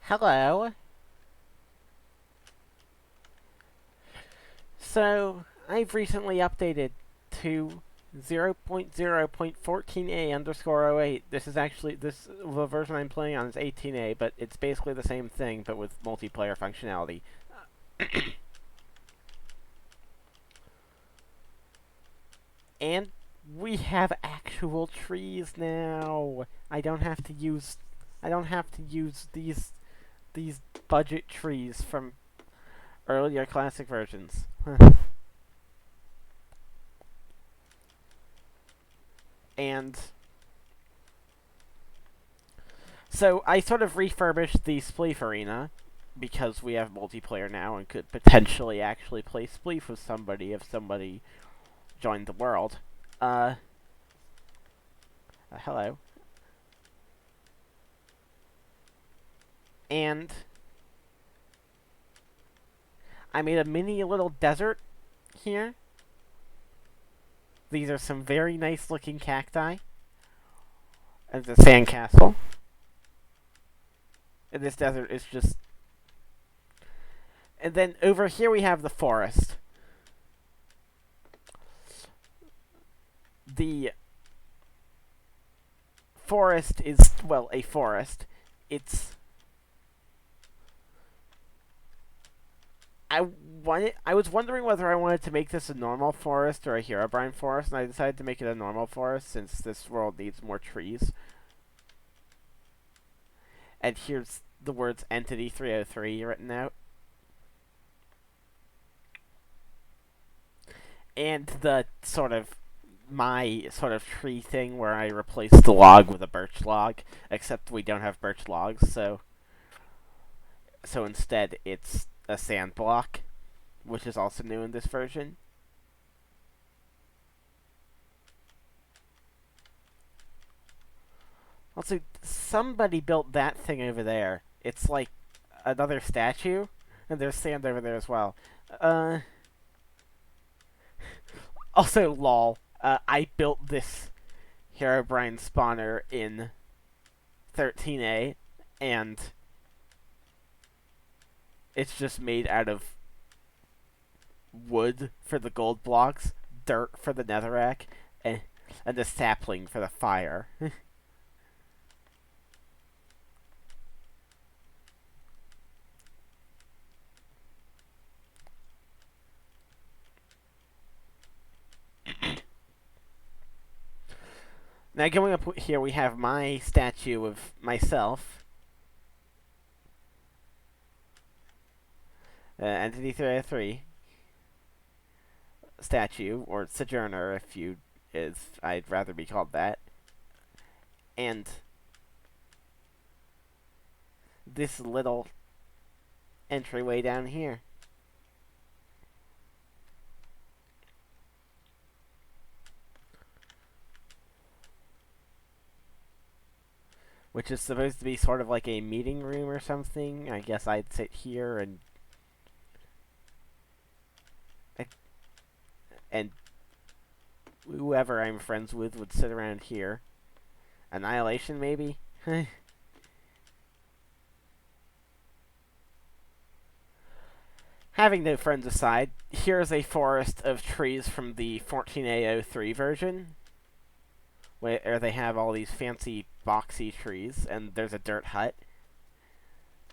Hello. So, I've recently updated to 0.0.14a underscore oh 08. This is actually, the version I'm playing on is 18a, but it's basically the same thing, but with multiplayer functionality. And we have actual trees now. I don't have to use these budget trees from earlier classic versions. And so I sort of refurbished the Spleef Arena because we have multiplayer now and could potentially actually play Spleef with somebody if somebody joined the world. Uh, Hello. And I made a mini little desert here. These are some very nice looking cacti. And the sandcastle. And this desert is just. And then over here we have the forest. The forest is, well, a forest. It's. I was wondering whether I wanted to make this a normal forest or a Herobrine forest, and I decided to make it a normal forest since this world needs more trees. And here's the words Entity 303 written out. And the my sort of tree thing where I replaced the log with a birch log, except we don't have birch logs, so instead it's a sand block, which is also new in this version. Also, somebody built that thing over there. It's like another statue, and there's sand over there as well. Uh, Also, lol. I built this Herobrine spawner in 13a, and it's just made out of wood for the gold blocks, dirt for the netherrack, and a sapling for the fire. Now, going up here, we have my statue of myself. Entity 303 statue, or Sojourner, if I'd rather be called that. And this little entryway down here. Which is supposed to be sort of like a meeting room or something. I guess I'd sit here and whoever I'm friends with would sit around here. Annihilation, maybe? Having no friends aside, here's a forest of trees from the 14A03 version, where they have all these fancy boxy trees, and there's a dirt hut.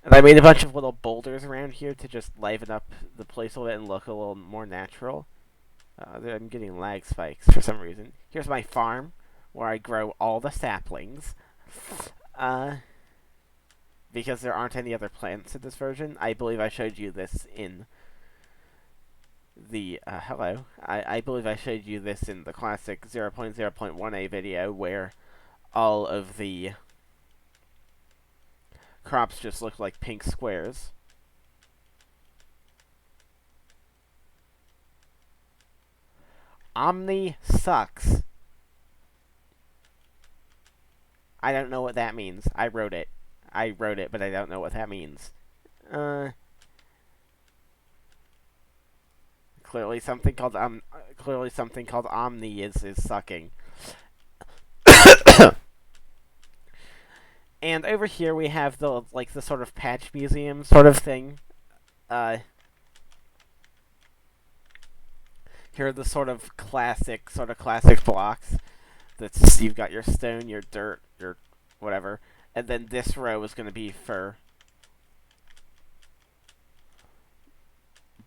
And I made a bunch of little boulders around here to just liven up the place a little bit and look a little more natural. I'm getting lag spikes for some reason. Here's my farm, where I grow all the saplings. Because there aren't any other plants in this version. I believe I showed you this in the hello. I believe I showed you this in the classic 0.0.1a video where all of the crops just look like pink squares. Omni sucks. I don't know what that means. I wrote it, but I don't know what that means. Clearly something called Omni is sucking. And over here we have the the sort of patch museum sort of thing. Uh, Here are the sort of classic blocks. That's you've got your stone, your dirt, your whatever, and then this row is going to be for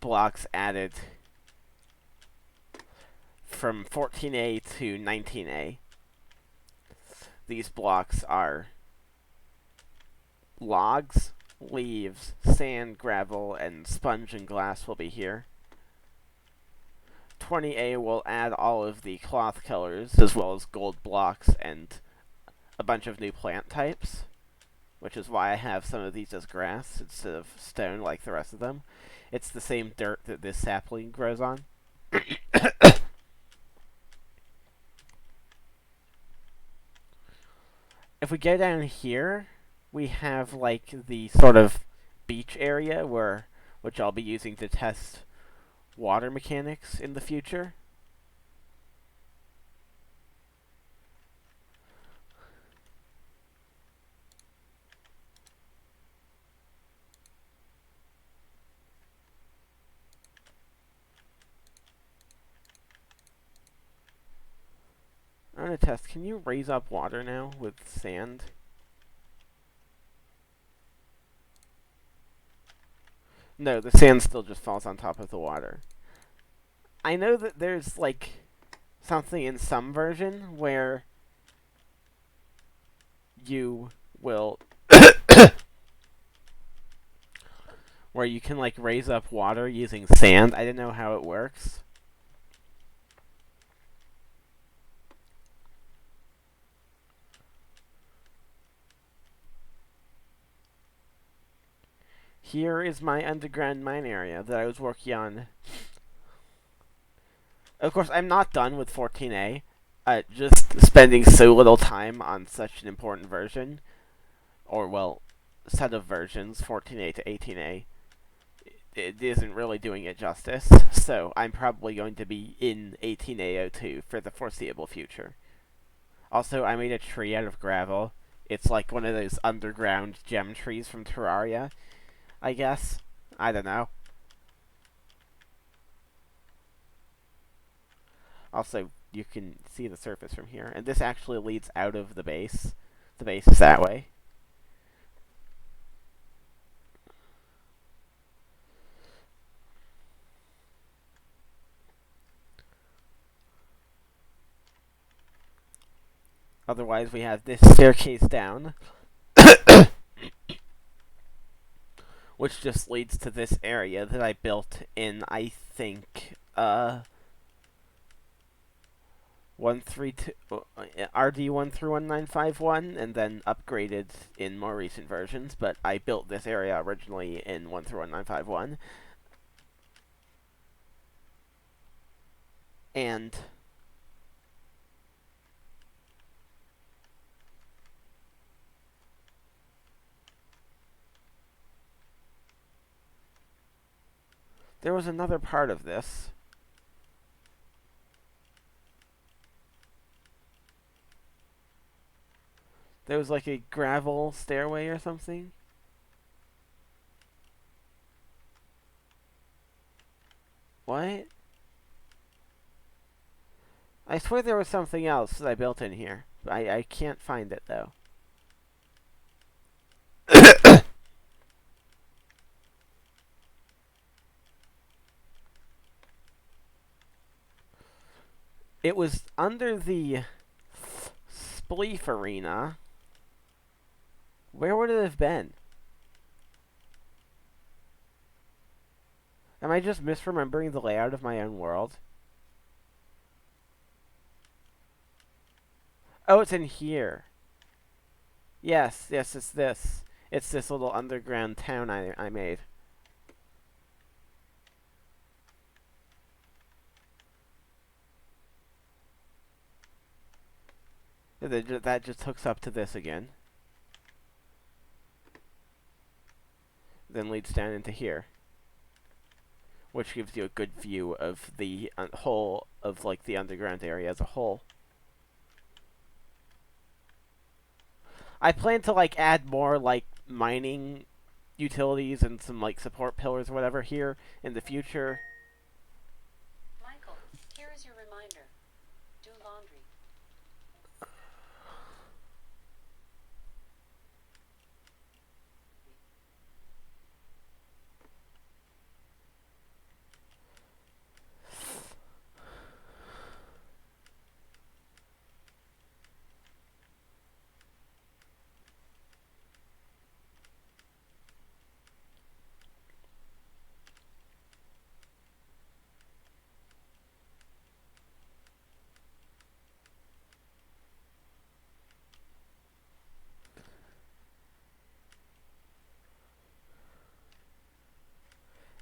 blocks added from 14A to 19A. These blocks are logs, leaves, sand, gravel, and sponge and glass will be here. 20A will add all of the cloth colors, as well as gold blocks and a bunch of new plant types, which is why I have some of these as grass instead of stone like the rest of them. It's the same dirt that this sapling grows on. If we go down here, we have the sort of beach area which I'll be using to test water mechanics in the future. I'm going to test, can you raise up water now with sand? No, the sand still just falls on top of the water. I know that there's something in some version where you will where you can raise up water using sand. I didn't know how it works. Here is my underground mine area that I was working on. Of course, I'm not done with 14A. Just spending so little time on such an important version, or well, set of versions, 14A to 18A, it isn't really doing it justice. So I'm probably going to be in 18A02 for the foreseeable future. Also, I made a tree out of gravel. It's like one of those underground gem trees from Terraria, I guess. I don't know. Also, you can see the surface from here. And this actually leads out of the base. The base is that way. Otherwise, we have this staircase down, which just leads to this area that I built in, I think, 132 RD131951, and then upgraded in more recent versions. But I built this area originally in 131951, and there was another part of this. There was a gravel stairway or something. What? I swear there was something else that I built in here. I can't find it, though. It was under the Spleef Arena. Where would it have been? Am I just misremembering the layout of my own world? Oh, it's in here. Yes, it's this. It's this little underground town I made. That just hooks up to this again. Then leads down into here. Which gives you a good view of the whole of the underground area as a whole. I plan to like add more like mining utilities and some like support pillars or whatever here in the future. Michael, here is your reminder. Do laundry.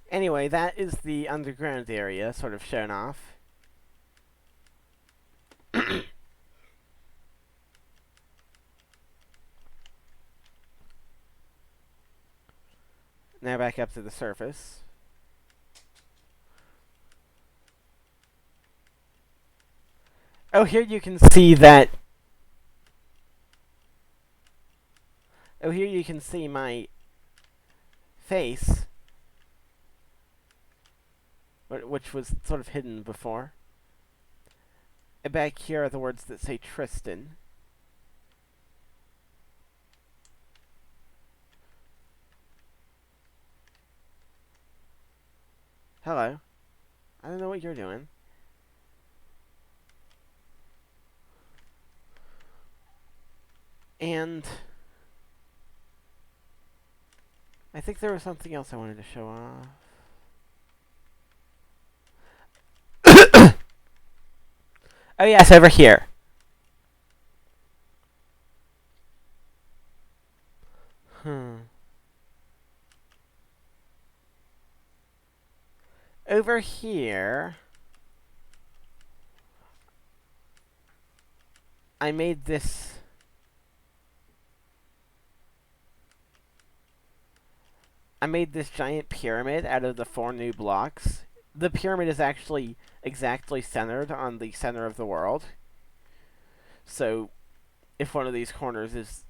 Anyway, that is the underground area sort of shown off. Now back up to the surface. Oh, here you can see that. Oh, here you can see my face, which was sort of hidden before. And back here are the words that say Tristan. Hello. I don't know what you're doing. And I think there was something else I wanted to show off. Oh yes, over here. Over here, I made this. I made this giant pyramid out of the 4 new blocks. The pyramid is actually exactly centered on the center of the world. So, if one of these corners is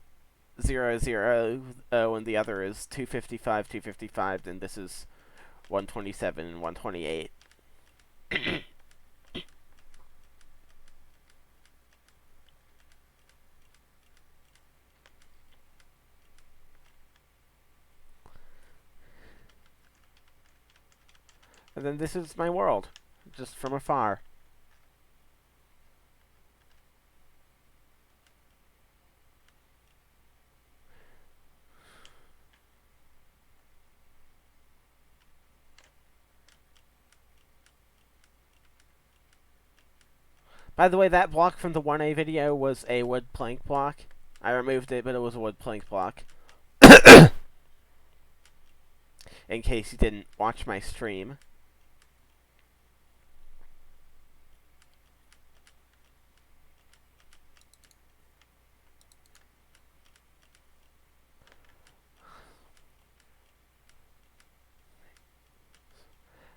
0, 0, 0, and the other is 255, 255, then this is 127 and 128. And then this is my world, just from afar. By the way, that block from the 1A video was a wood plank block. I removed it, but it was a wood plank block. In case you didn't watch my stream.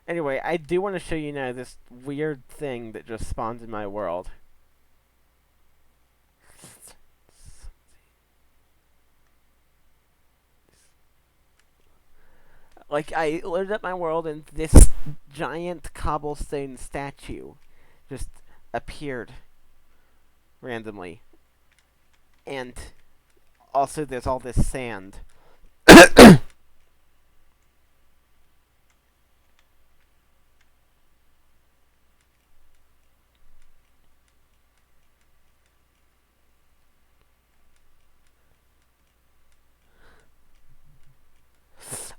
Anyway, I do want to show you now this weird thing that just spawned in my world. Like, I loaded up my world and this giant cobblestone statue just appeared randomly. And also there's all this sand.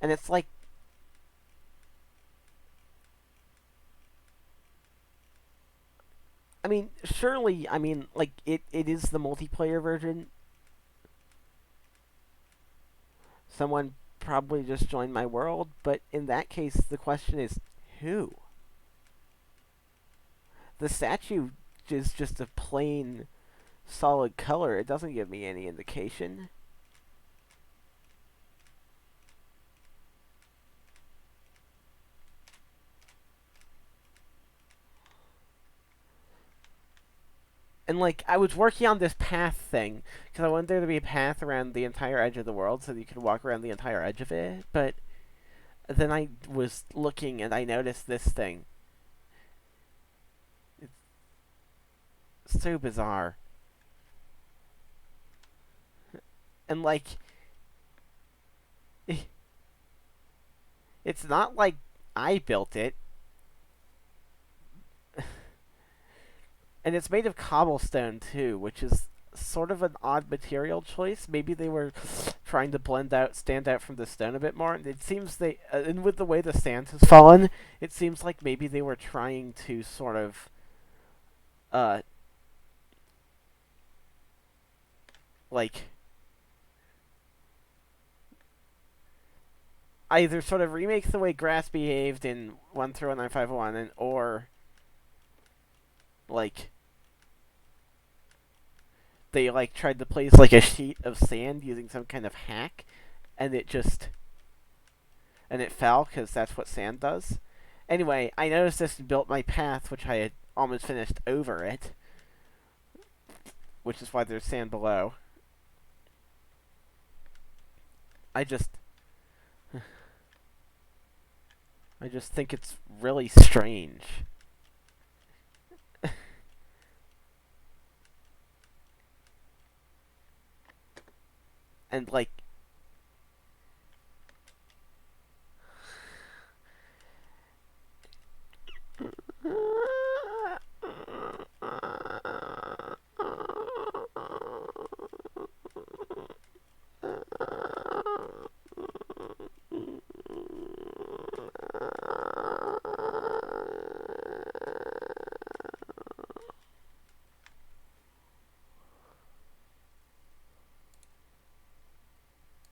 And it's like, I mean, surely, I mean, like, it is the multiplayer version. Someone probably just joined my world, but in that case, the question is, who? The statue is just a plain, solid color. It doesn't give me any indication. And like I was working on this path thing because I wanted there to be a path around the entire edge of the world so that you could walk around the entire edge of it. But then I was looking and I noticed this thing. It's so bizarre. And like it's not like I built it. And it's made of cobblestone too, which is sort of an odd material choice. Maybe they were trying to stand out from the stone a bit more. And it seems and with the way the sand has fallen, it seems like maybe they were trying to sort of, uh, like either sort of remake the way grass behaved in 1.0.9.5.1, or like they like tried to place like a sheet of sand using some kind of hack, and it fell because that's what sand does. Anyway, I noticed this and built my path, which I had almost finished over it, which is why there's sand below. I just, I just think it's really strange. And like,